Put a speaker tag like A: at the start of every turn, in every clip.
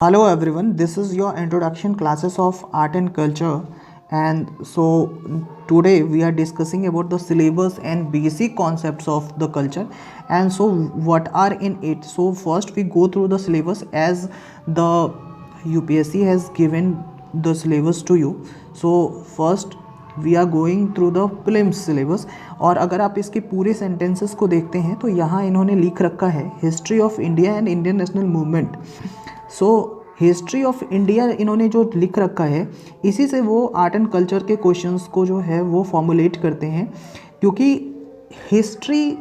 A: Hello everyone, this is your introduction classes of art and culture, and so today we are discussing about the syllabus and basic concepts of the culture, and so what are in it. So first we go through the syllabus as the UPSC has given the syllabus to you. So first we are going through the prelims syllabus. और अगर आप इसके पूरे sentences को देखते हैं तो यहाँ इन्होंने लिख रखा है history of India and Indian national movement. So history of India इन्होंने जो लिख रखा है इसी से वो आर्ट एंड कल्चर के क्वेश्चंस को जो है वो फॉर्मुलेट करते हैं, क्योंकि हिस्ट्री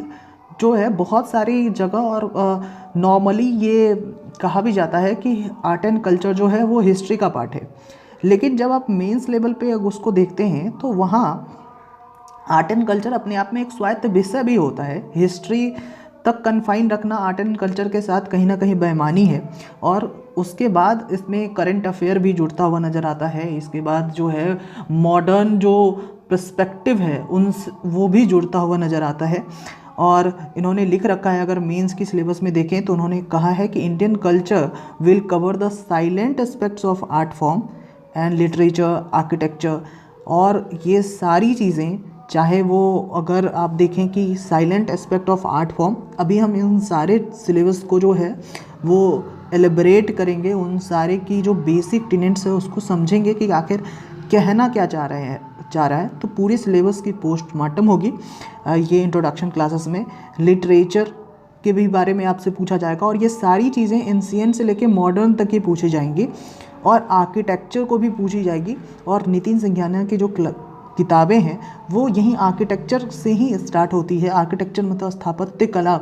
A: जो है बहुत सारी जगह और नॉर्मली ये कहा भी जाता है कि आर्ट एंड कल्चर जो है वो हिस्ट्री का पार्ट है, लेकिन जब आप मेंस लेवल पे उसको देखते हैं तो वहाँ आर्ट एंड कल्चर अपने आप में एक स्वायत्त विषय भी होता है। हिस्ट्री तक कन्फाइन रखना आर्ट एंड कल्चर के साथ कहीं ना कहीं बेईमानी है, और उसके बाद इसमें करंट अफेयर भी जुड़ता हुआ नज़र आता है। इसके बाद जो है मॉडर्न जो पर्सपेक्टिव है उन वो भी जुड़ता हुआ नज़र आता है। और इन्होंने लिख रखा है, अगर मेंस की सिलेबस में देखें तो उन्होंने कहा है कि Indian culture will cover the silent aspects of art form and literature, architecture. और ये सारी चीज़ें, चाहे वो अगर आप देखें कि silent aspect of art form, अभी हम इन सारे सिलेबस को जो है वो एलिबरेट करेंगे, उन सारे की जो बेसिक टेनेंट्स है उसको समझेंगे कि आखिर कहना क्या चाह रहा है। तो पूरे सिलेबस की पोस्टमार्टम होगी ये इंट्रोडक्शन क्लासेस में। लिटरेचर के भी बारे में आपसे पूछा जाएगा, और ये सारी चीज़ें एंशिएंट से लेके मॉडर्न तक ही पूछी जाएंगी, और आर्किटेक्चर को भी पूछी जाएगी। और नितिन सिंघानिया की जो किताबें हैं वो यहीं आर्किटेक्चर से ही स्टार्ट होती है। आर्किटेक्चर मतलब स्थापत्य कला,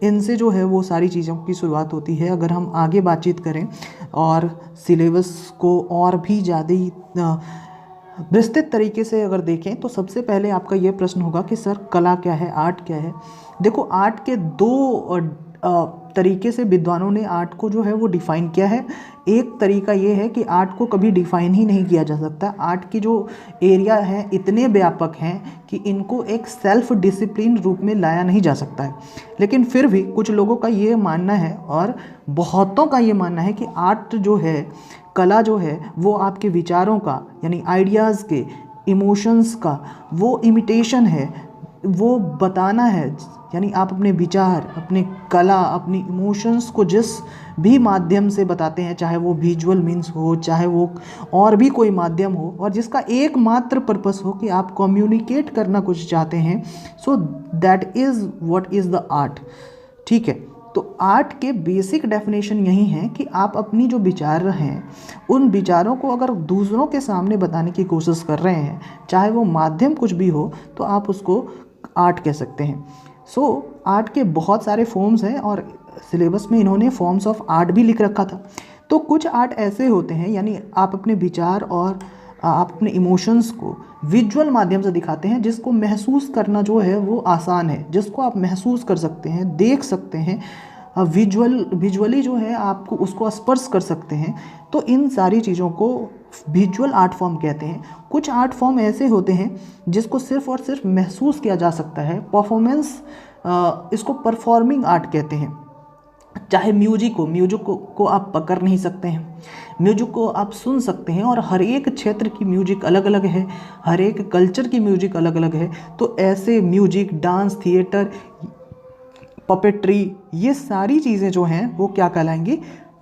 A: इनसे जो है वो सारी चीज़ों की शुरुआत होती है। अगर हम आगे बातचीत करें और सिलेबस को और भी ज़्यादा विस्तृत तरीके से अगर देखें तो सबसे पहले आपका ये प्रश्न होगा कि सर कला क्या है, आर्ट क्या है। देखो, आर्ट के दो तरीके से विद्वानों ने आर्ट को जो है वो डिफ़ाइन किया है। एक तरीका ये है कि आर्ट को कभी डिफ़ाइन ही नहीं किया जा सकता। आर्ट की जो एरिया है इतने व्यापक हैं कि इनको एक सेल्फ डिसिप्लिन रूप में लाया नहीं जा सकता है। लेकिन फिर भी कुछ लोगों का ये मानना है और बहुतों का ये मानना है कि आर्ट जो है, कला जो है, वो आपके विचारों का, यानी आइडियाज़ के, इमोशंस का वो इमिटेशन है, वो बताना है। यानी आप अपने विचार, अपने कला, अपनी इमोशंस को जिस भी माध्यम से बताते हैं, चाहे वो विजुअल मीन्स हो, चाहे वो और भी कोई माध्यम हो, और जिसका एकमात्र पर्पस हो कि आप कम्युनिकेट करना कुछ चाहते हैं, so that is what is the art. ठीक है, तो आर्ट के बेसिक डेफिनेशन यही है कि आप अपनी जो विचार हैं उन विचारों को अगर दूसरों के सामने बताने की कोशिश कर रहे हैं, चाहे वो माध्यम कुछ भी हो, तो आप उसको आर्ट कह सकते हैं। सो आर्ट के बहुत सारे फॉर्म्स हैं, और सिलेबस में इन्होंने फॉर्म्स ऑफ आर्ट भी लिख रखा था। तो कुछ आर्ट ऐसे होते हैं, यानी आप अपने विचार और आप अपने इमोशंस को विजुअल माध्यम से दिखाते हैं, जिसको महसूस करना जो है वो आसान है, जिसको आप महसूस कर सकते हैं, देख सकते हैं, विजुअली जो है आपको उसको स्पर्श कर सकते हैं। तो इन सारी चीज़ों को विजुअल आर्ट फॉर्म कहते हैं। कुछ आर्ट फॉर्म ऐसे होते हैं जिसको सिर्फ और सिर्फ महसूस किया जा सकता है, परफॉर्मेंस, इसको परफॉर्मिंग आर्ट कहते हैं। चाहे म्यूजिक को आप पकड़ नहीं सकते हैं, म्यूजिक को आप सुन सकते हैं, और हर एक क्षेत्र की म्यूजिक अलग अलग है, हर एक कल्चर की म्यूजिक अलग अलग है। तो ऐसे म्यूजिक, डांस, थिएटर, पपेट्री, ये सारी चीज़ें जो हैं वो क्या कहलाएंगी?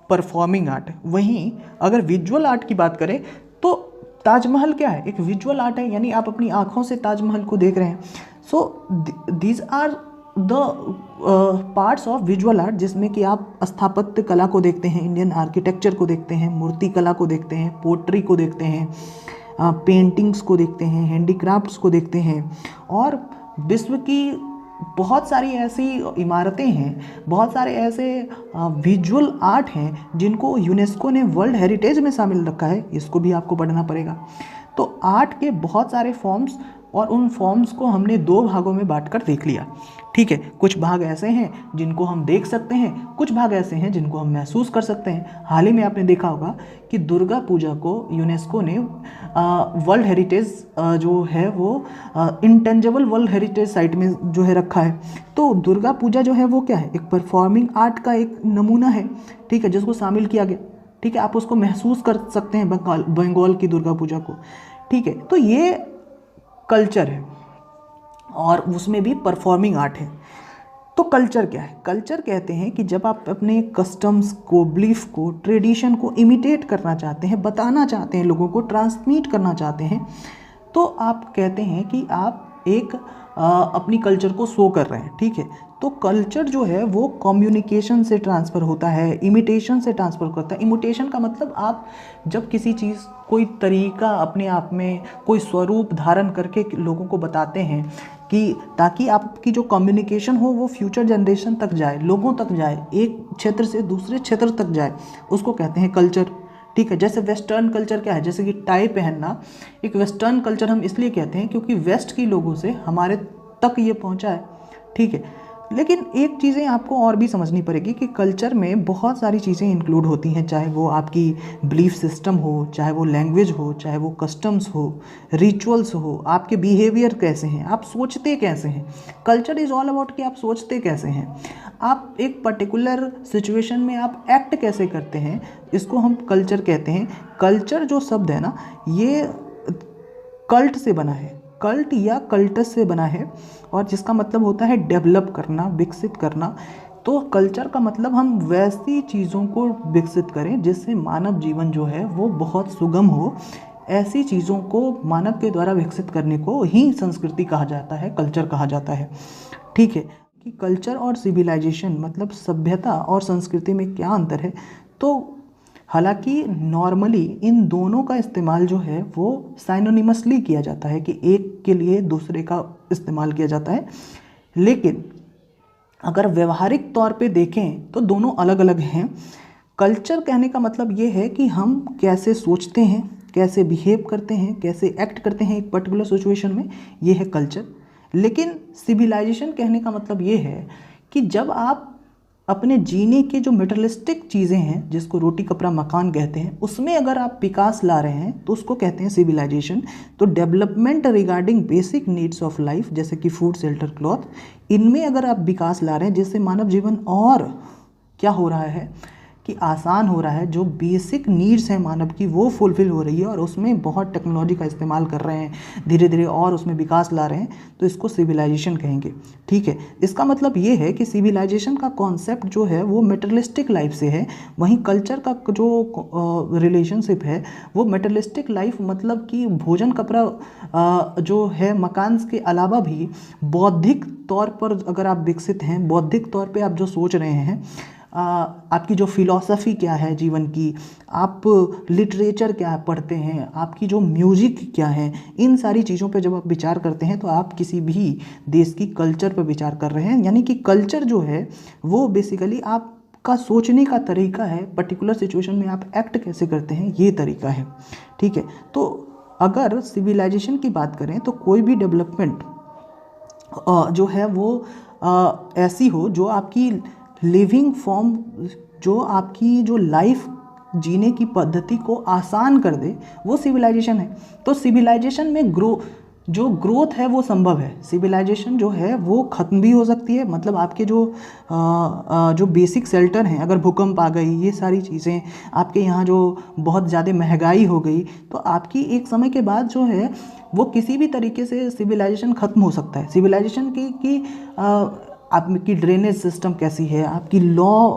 A: Performing art. वहीं अगर विजुअल आर्ट की बात करें तो ताजमहल क्या है? एक विजुअल आर्ट है, यानी आप अपनी आँखों से ताजमहल को देख रहे हैं। So these are the parts of visual art, जिसमें कि आप स्थापत्य कला को देखते हैं, इंडियन आर्किटेक्चर को देखते हैं, मूर्ति कला को देखते हैं, पोट्री को देखते हैं, पेंटिंग्स को देखते हैं, हैंडीक्राफ्ट्स को देखते हैं। और विश्व की बहुत सारी ऐसी इमारतें हैं, बहुत सारे ऐसे विजुअल आर्ट हैं जिनको यूनेस्को ने वर्ल्ड हेरिटेज में शामिल रखा है। इसको भी आपको पढ़ना पड़ेगा। तो आर्ट के बहुत सारे फॉर्म्स, और उन फॉर्म्स को हमने दो भागों में बांटकर देख लिया। ठीक है, कुछ भाग ऐसे हैं जिनको हम देख सकते हैं, कुछ भाग ऐसे हैं जिनको हम महसूस कर सकते हैं। हाल ही में आपने देखा होगा कि दुर्गा पूजा को यूनेस्को ने वर्ल्ड हेरिटेज जो है वो इंटेंजिबल वर्ल्ड हेरिटेज साइट में जो है रखा है। तो दुर्गा पूजा जो है वो क्या है? एक परफॉर्मिंग आर्ट का एक नमूना है, ठीक है, जिसको शामिल किया गया। ठीक है, आप उसको महसूस कर सकते हैं बंगाल की दुर्गा पूजा को, ठीक है। तो ये कल्चर है और उसमें भी परफॉर्मिंग आर्ट है। तो कल्चर क्या है? कल्चर कहते हैं कि जब आप अपने कस्टम्स को, बिलीफ को, ट्रेडिशन को इमिटेट करना चाहते हैं, बताना चाहते हैं, लोगों को ट्रांसमिट करना चाहते हैं, तो आप कहते हैं कि आप एक अपनी कल्चर को शो कर रहे हैं, ठीक है। तो कल्चर जो है वो कम्युनिकेशन से ट्रांसफ़र होता है, इमिटेशन से ट्रांसफ़र करता है। इमिटेशन का मतलब आप जब किसी चीज़, कोई तरीका अपने आप में कोई स्वरूप धारण करके लोगों को बताते हैं कि ताकि आपकी जो कम्युनिकेशन हो वो फ्यूचर जनरेशन तक जाए, लोगों तक जाए, एक क्षेत्र से दूसरे क्षेत्र तक जाए, उसको कहते हैं कल्चर, ठीक है। जैसे वेस्टर्न कल्चर क्या है, जैसे कि टाई पहनना एक वेस्टर्न कल्चर हम इसलिए कहते हैं क्योंकि वेस्ट की लोगों से हमारे तक ये पहुंचा है, ठीक है। लेकिन एक चीज़ें आपको और भी समझनी पड़ेगी कि कल्चर में बहुत सारी चीज़ें इंक्लूड होती हैं, चाहे वो आपकी बिलीफ सिस्टम हो, चाहे वो लैंग्वेज हो, चाहे वो कस्टम्स हो, रिचुअल्स हो, आपके बिहेवियर कैसे हैं, आप सोचते कैसे हैं। कल्चर इज़ ऑल अबाउट कि आप सोचते कैसे हैं, आप एक पर्टिकुलर सिचुएशन में आप एक्ट कैसे करते हैं, इसको हम कल्चर कहते हैं। कल्चर जो शब्द है ना, ये कल्ट से बना है, कल्ट या कल्टस से बना है, और जिसका मतलब होता है डेवलप करना, विकसित करना। तो कल्चर का मतलब हम वैसी चीज़ों को विकसित करें जिससे मानव जीवन जो है वो बहुत सुगम हो। ऐसी चीज़ों को मानव के द्वारा विकसित करने को ही संस्कृति कहा जाता है, कल्चर कहा जाता है, ठीक है। कि कल्चर और सिविलाइजेशन मतलब सभ्यता और संस्कृति में क्या अंतर है? तो हालांकि नॉर्मली इन दोनों का इस्तेमाल जो है वो साइनोनिमसली किया जाता है कि एक के लिए दूसरे का इस्तेमाल किया जाता है, लेकिन अगर व्यवहारिक तौर पे देखें तो दोनों अलग अलग हैं। कल्चर कहने का मतलब ये है कि हम कैसे सोचते हैं, कैसे बिहेव करते हैं, कैसे एक्ट करते हैं एक पर्टिकुलर सिचुएशन में, ये है कल्चर। लेकिन सिविलाइजेशन कहने का मतलब ये है कि जब आप अपने जीने के जो मटेरियलिस्टिक चीज़ें हैं, जिसको रोटी कपड़ा मकान कहते हैं, उसमें अगर आप विकास ला रहे हैं तो उसको कहते हैं सिविलाइजेशन। तो development regarding basic needs of life, जैसे कि फूड, शेल्टर, क्लॉथ, इनमें अगर आप विकास ला रहे हैं जिससे मानव जीवन और क्या हो रहा है कि आसान हो रहा है, जो बेसिक नीड्स हैं मानव की वो फुलफ़िल हो रही है, और उसमें बहुत टेक्नोलॉजी का इस्तेमाल कर रहे हैं, धीरे धीरे और उसमें विकास ला रहे हैं, तो इसको सिविलाइजेशन कहेंगे, ठीक है। इसका मतलब ये है कि सिविलाइजेशन का कॉन्सेप्ट जो है वो मटेरियलिस्टिक लाइफ से है, वहीं कल्चर का जो रिलेशनशिप है वो मटेरियलिस्टिक लाइफ मतलब कि भोजन, कपड़ा जो है, मकान के अलावा भी बौद्धिक तौर पर अगर आप विकसित हैं, बौद्धिक तौर पे आप जो सोच रहे हैं, आपकी जो फिलॉसफी क्या है जीवन की, आप लिटरेचर क्या पढ़ते हैं, आपकी जो म्यूज़िक क्या है, इन सारी चीज़ों पे जब आप विचार करते हैं तो आप किसी भी देश की कल्चर पर विचार कर रहे हैं। यानी कि कल्चर जो है वो बेसिकली आपका सोचने का तरीका है, पर्टिकुलर सिचुएशन में आप एक्ट कैसे करते हैं, ये तरीका है, ठीक है। तो अगर सिविलाइजेशन की बात करें तो कोई भी डेवलपमेंट जो है वो ऐसी हो जो आपकी लिविंग फॉर्म, जो आपकी जो लाइफ जीने की पद्धति को आसान कर दे, वो सिविलाइजेशन है। तो सिविलाइजेशन में जो ग्रोथ है वो संभव है। सिविलाइजेशन जो है वो ख़त्म भी हो सकती है, मतलब आपके जो बेसिक शेल्टर हैं, अगर भूकंप आ गई, ये सारी चीज़ें आपके यहाँ जो बहुत ज़्यादा महंगाई हो गई, तो आपकी एक समय के बाद जो है वो किसी भी तरीके से सिविलाइजेशन ख़त्म हो सकता है। सिविलाइजेशन की आपकी ड्रेनेज सिस्टम कैसी है, आपकी लॉ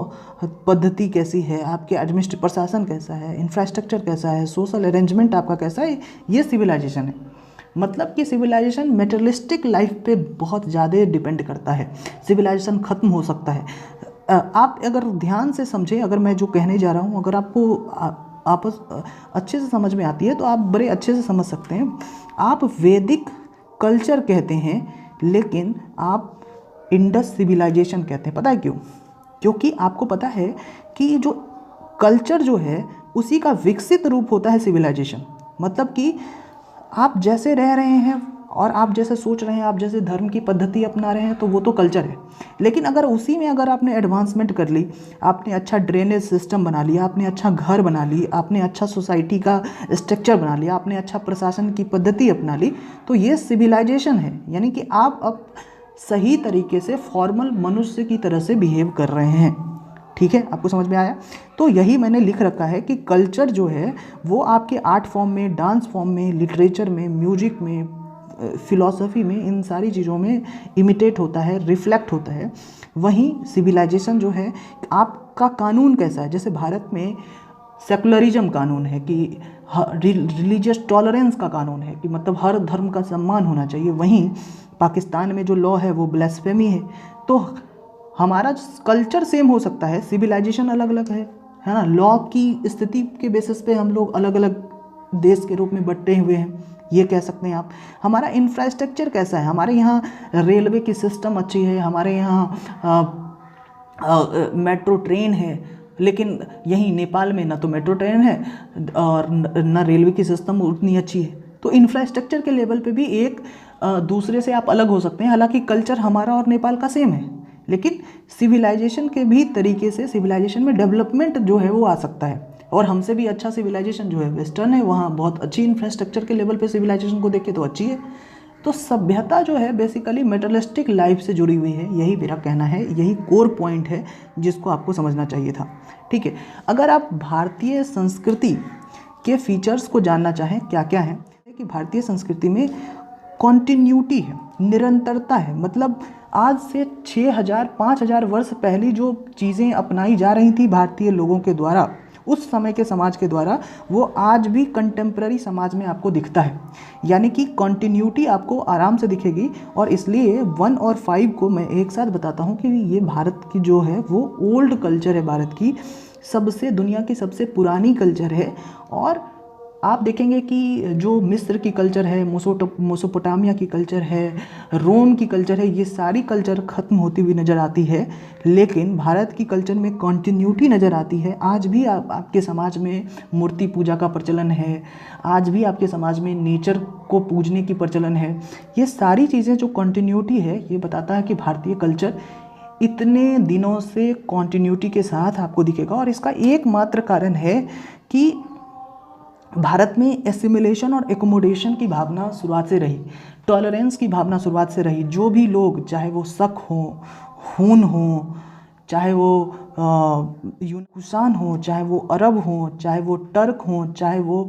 A: पद्धति कैसी है, आपके एडमिनिस्ट्रेटिव प्रशासन कैसा है, इंफ्रास्ट्रक्चर कैसा है, सोशल अरेंजमेंट आपका कैसा है, ये सिविलाइजेशन है। मतलब कि सिविलाइजेशन मटेरियलिस्टिक लाइफ पे बहुत ज़्यादा डिपेंड करता है। सिविलाइजेशन ख़त्म हो सकता है। आप अगर ध्यान से समझें, अगर मैं जो कहने जा रहा हूँ, अगर आपको आपस अच्छे से समझ में आती है तो आप बड़े अच्छे से समझ सकते हैं। आप वैदिक कल्चर कहते हैं, लेकिन आप इंडस सिविलाइजेशन कहते हैं। पता है क्यों? क्योंकि आपको पता है कि जो कल्चर जो है उसी का विकसित रूप होता है सिविलाइजेशन। मतलब कि आप जैसे रह रहे हैं और आप जैसे सोच रहे हैं, आप जैसे धर्म की पद्धति अपना रहे हैं, तो वो तो कल्चर है। लेकिन अगर उसी में अगर आपने एडवांसमेंट कर ली, आपने अच्छा ड्रेनेज सिस्टम बना लिया, आपने अच्छा घर बना ली, आपने अच्छा सोसाइटी का स्ट्रक्चर बना लिया, आपने अच्छा प्रशासन की पद्धति अपना ली, तो ये सिविलाइजेशन है। यानी कि आप अब सही तरीके से फॉर्मल मनुष्य की तरह से बिहेव कर रहे हैं। ठीक है, आपको समझ में आया। तो यही मैंने लिख रखा है कि कल्चर जो है वो आपके आर्ट फॉर्म में, डांस फॉर्म में, लिटरेचर में, म्यूजिक में, फिलॉसफी में, इन सारी चीज़ों में इमिटेट होता है, रिफ्लेक्ट होता है। वहीं सिविलाइजेशन जो है, आपका कानून कैसा है, जैसे भारत में सेकुलरिज्म कानून है कि रिलीजियस टॉलरेंस का कानून है कि मतलब हर धर्म का सम्मान होना चाहिए, वहीं पाकिस्तान में जो लॉ है वो ब्lasphemy है। तो हमारा कल्चर सेम हो सकता है, सिविलाइजेशन अलग अलग है ना। लॉ की स्थिति के बेसिस पे हम लोग अलग अलग देश के रूप में बंटे हुए हैं, ये कह सकते हैं आप। हमारा इंफ्रास्ट्रक्चर कैसा है, हमारे यहाँ रेलवे की सिस्टम अच्छी है, हमारे यहाँ मेट्रो ट्रेन है, लेकिन यहीं नेपाल में ना तो मेट्रो ट्रेन है और ना रेलवे की सिस्टम उतनी अच्छी है। तो इंफ्रास्ट्रक्चर के लेवल पे भी एक दूसरे से आप अलग हो सकते हैं। हालांकि कल्चर हमारा और नेपाल का सेम है, लेकिन सिविलाइजेशन के भी तरीके से सिविलाइजेशन में डेवलपमेंट जो है वो आ सकता है। और हमसे भी अच्छा सिविलाइजेशन जो है वेस्टर्न है, वहाँ बहुत अच्छी इंफ्रास्ट्रक्चर के लेवल पे सिविलाइजेशन को देखे तो अच्छी है। तो सभ्यता जो है बेसिकली मेटलिस्टिक लाइफ से जुड़ी हुई है, यही मेरा कहना है, यही कोर पॉइंट है जिसको आपको समझना चाहिए था। ठीक है, अगर आप भारतीय संस्कृति के फीचर्स को जानना चाहें क्या क्या है, कि भारतीय संस्कृति में कॉन्टिन्यूटी है, निरंतरता है। मतलब आज से 6000 5000 वर्ष पहले जो चीज़ें अपनाई जा रही थी भारतीय लोगों के द्वारा, उस समय के समाज के द्वारा, वो आज भी कंटेम्प्रेरी समाज में आपको दिखता है। यानी कि कॉन्टिन्यूटी आपको आराम से दिखेगी। और इसलिए 1 और 5 को मैं एक साथ बताता हूँ कि ये भारत की जो है वो ओल्ड कल्चर है, भारत की सबसे, दुनिया की सबसे पुरानी कल्चर है। और आप देखेंगे कि जो मिस्र की कल्चर है, मोसोपोटामिया की कल्चर है, रोम की कल्चर है, ये सारी कल्चर ख़त्म होती हुई नज़र आती है, लेकिन भारत की कल्चर में कॉन्टिन्यूटी नज़र आती है। आज भी आपके समाज में मूर्ति पूजा का प्रचलन है, आज भी आपके समाज में नेचर को पूजने की प्रचलन है। ये सारी चीज़ें जो कॉन्टिन्यूटी है, ये बताता है कि भारतीय कल्चर इतने दिनों से कॉन्टिन्यूटी के साथ आपको दिखेगा। और इसका एकमात्र कारण है कि भारत में एसिमिलेशन और एकोमोडेशन की भावना शुरुआत से रही, टॉलरेंस की भावना शुरुआत से रही। जो भी लोग, चाहे वो शक हो, खून हो, चाहे वो कुषाण हो, चाहे वो अरब हो, चाहे वो टर्क हो, चाहे वो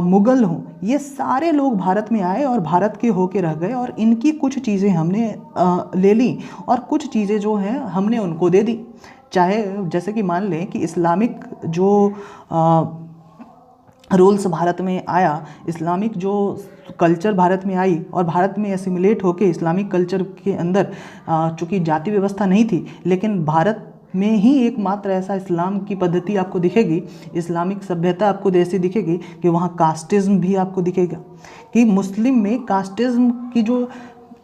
A: मुग़ल हो, ये सारे लोग भारत में आए और भारत के होके रह गए। और इनकी कुछ चीज़ें हमने ले ली और कुछ चीज़ें जो हैं हमने उनको दे दी। चाहे जैसे कि मान लें कि इस्लामिक जो रूल्स भारत में आया, इस्लामिक जो कल्चर भारत में आई और भारत में एसिमिलेट होके इस्लामिक कल्चर के अंदर, चूँकि जाति व्यवस्था नहीं थी, लेकिन भारत में ही एकमात्र ऐसा इस्लाम की पद्धति आपको दिखेगी, इस्लामिक सभ्यता आपको ऐसी दिखेगी कि वहाँ कास्टिज़्म भी आपको दिखेगा। कि मुस्लिम में कास्टिज़्म की जो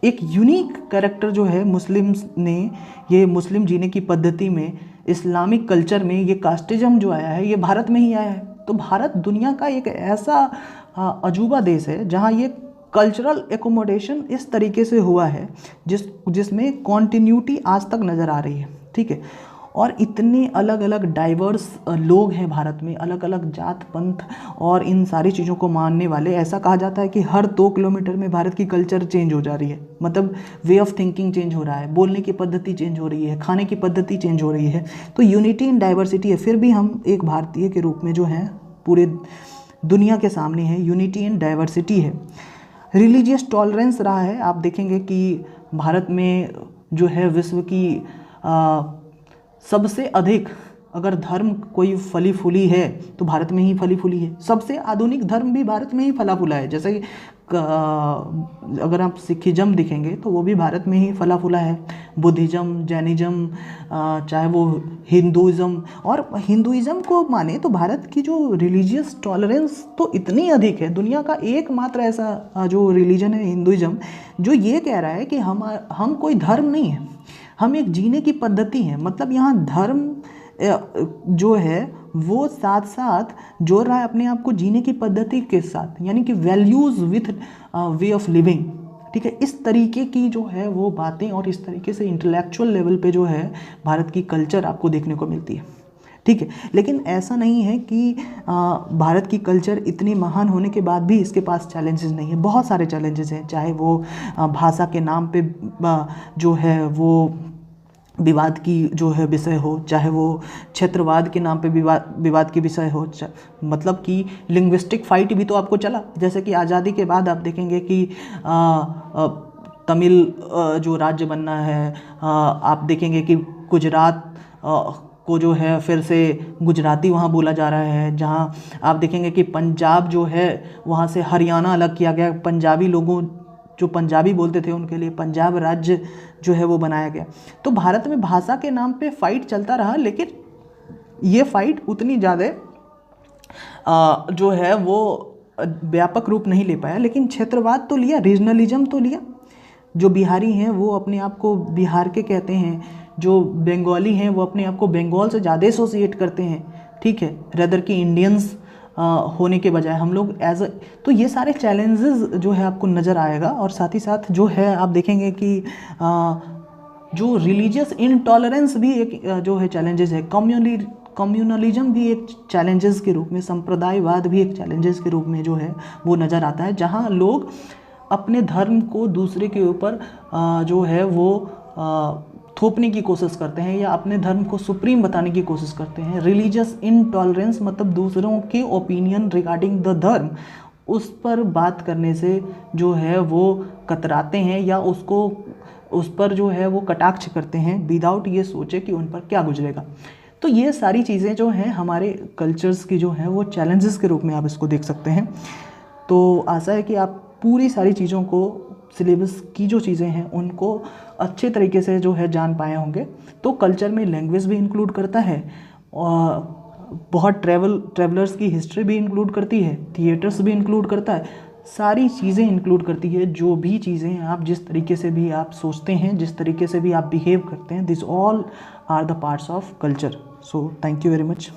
A: एक यूनिक कैरेक्टर जो है मुस्लिम्स ने, ये मुस्लिम जीने की पद्धति में, इस्लामिक कल्चर में ये कास्टिज़्म जो आया है, ये भारत में ही आया है। तो भारत दुनिया का एक ऐसा अजूबा देश है जहाँ ये कल्चरल एकोमोडेशन इस तरीके से हुआ है जिसमें कॉन्टिन्यूटी आज तक नज़र आ रही है। ठीक है, और इतने अलग अलग डाइवर्स लोग हैं भारत में, अलग अलग जात पंथ और इन सारी चीज़ों को मानने वाले। ऐसा कहा जाता है कि हर 2 किलोमीटर में भारत की कल्चर चेंज हो जा रही है, मतलब वे ऑफ थिंकिंग चेंज हो रहा है, बोलने की पद्धति चेंज हो रही है, खाने की पद्धति चेंज हो रही है। तो यूनिटी इन डाइवर्सिटी है। फिर भी हम एक भारतीय के रूप में जो हैं पूरे दुनिया के सामने है, यूनिटी इन डाइवर्सिटी है। रिलीजियस टॉलरेंस रहा है। आप देखेंगे कि भारत में जो है विश्व की सबसे अधिक अगर धर्म कोई फली फूली है तो भारत में ही फली फूली है। सबसे आधुनिक धर्म भी भारत में ही फला फूला है। जैसे अगर आप सिखिज्म दिखेंगे तो वो भी भारत में ही फला फूला है, बुद्धिज़्म, जैनिज़्म, चाहे वो हिंदुज़्म। और हिंदुज़्म को माने तो भारत की जो रिलीजियस टॉलरेंस तो इतनी अधिक है, दुनिया का एकमात्र ऐसा जो रिलीजन है हिंदुज़्म, जो ये कह रहा है कि हम कोई धर्म नहीं है, हम एक जीने की पद्धति है। मतलब यहाँ धर्म जो है वो साथ साथ जोड़ रहा है अपने आप को जीने की पद्धति के साथ, यानी कि values with way of living. ठीक है, इस तरीके की जो है वो बातें और इस तरीके से इंटेलेक्चुअल लेवल पे जो है भारत की कल्चर आपको देखने को मिलती है। ठीक है, लेकिन ऐसा नहीं है कि भारत की कल्चर इतनी महान होने के बाद भी इसके पास चैलेंजेस नहीं है। बहुत सारे चैलेंजेस हैं, चाहे वो भाषा के नाम पे जो है वो विवाद की जो है विषय हो, चाहे वो क्षेत्रवाद के नाम पे विवाद की विषय हो, मतलब कि लिंग्विस्टिक फाइट भी तो आपको चला। जैसे कि आज़ादी के बाद आप देखेंगे कि तमिल जो राज्य बनना है, आप देखेंगे कि गुजरात को जो है फिर से गुजराती वहाँ बोला जा रहा है। जहाँ आप देखेंगे कि पंजाब जो है वहाँ से हरियाणा अलग किया गया, पंजाबी लोगों जो पंजाबी बोलते थे उनके लिए पंजाब राज्य जो है वो बनाया गया। तो भारत में भाषा के नाम पे फाइट चलता रहा, लेकिन ये फाइट उतनी ज़्यादा जो है वो व्यापक रूप नहीं ले पाया। लेकिन क्षेत्रवाद तो लिया, रीजनलिज्म तो लिया। जो बिहारी हैं वो अपने आप को बिहार के कहते हैं, जो बंगाली हैं वो अपने आप को बंगाल से ज़्यादा एसोसिएट करते हैं, ठीक है, रेदर कि इंडियंस होने के बजाय हम लोग एज अ। तो ये सारे चैलेंजेस जो है आपको नज़र आएगा। और साथ ही साथ जो है आप देखेंगे कि जो रिलीजियस इनटॉलरेंस भी एक जो है चैलेंजेस है, कम्युनलिज्म भी एक चैलेंजेस के रूप में, संप्रदायवाद भी एक चैलेंजेस के रूप में जो है वो नज़र आता है, जहाँ लोग अपने धर्म को दूसरे के ऊपर जो है वो थोपने की कोशिश करते हैं या अपने धर्म को सुप्रीम बताने की कोशिश करते हैं। रिलीजियस इनटॉलरेंस मतलब दूसरों के ओपिनियन रिगार्डिंग द धर्म, उस पर बात करने से जो है वो कतराते हैं या उसको उस पर जो है वो कटाक्ष करते हैं विदाउट ये सोचे कि उन पर क्या गुजरेगा। तो ये सारी चीज़ें जो हैं हमारे कल्चर्स की जो हैं वो चैलेंजेस के रूप में आप इसको देख सकते हैं। तो आशा है कि आप पूरी सारी चीज़ों को, सिलेबस की जो चीज़ें हैं उनको अच्छे तरीके से जो है जान पाए होंगे। तो कल्चर में लैंग्वेज भी इंक्लूड करता है और बहुत ट्रैवलर्स की हिस्ट्री भी इंक्लूड करती है, थिएटर्स भी इंक्लूड करता है, सारी चीज़ें इंक्लूड करती है। जो भी चीज़ें आप जिस तरीके से भी आप सोचते हैं, जिस तरीके से भी आप बिहेव करते हैं, this all are the parts of culture. So thank you very much.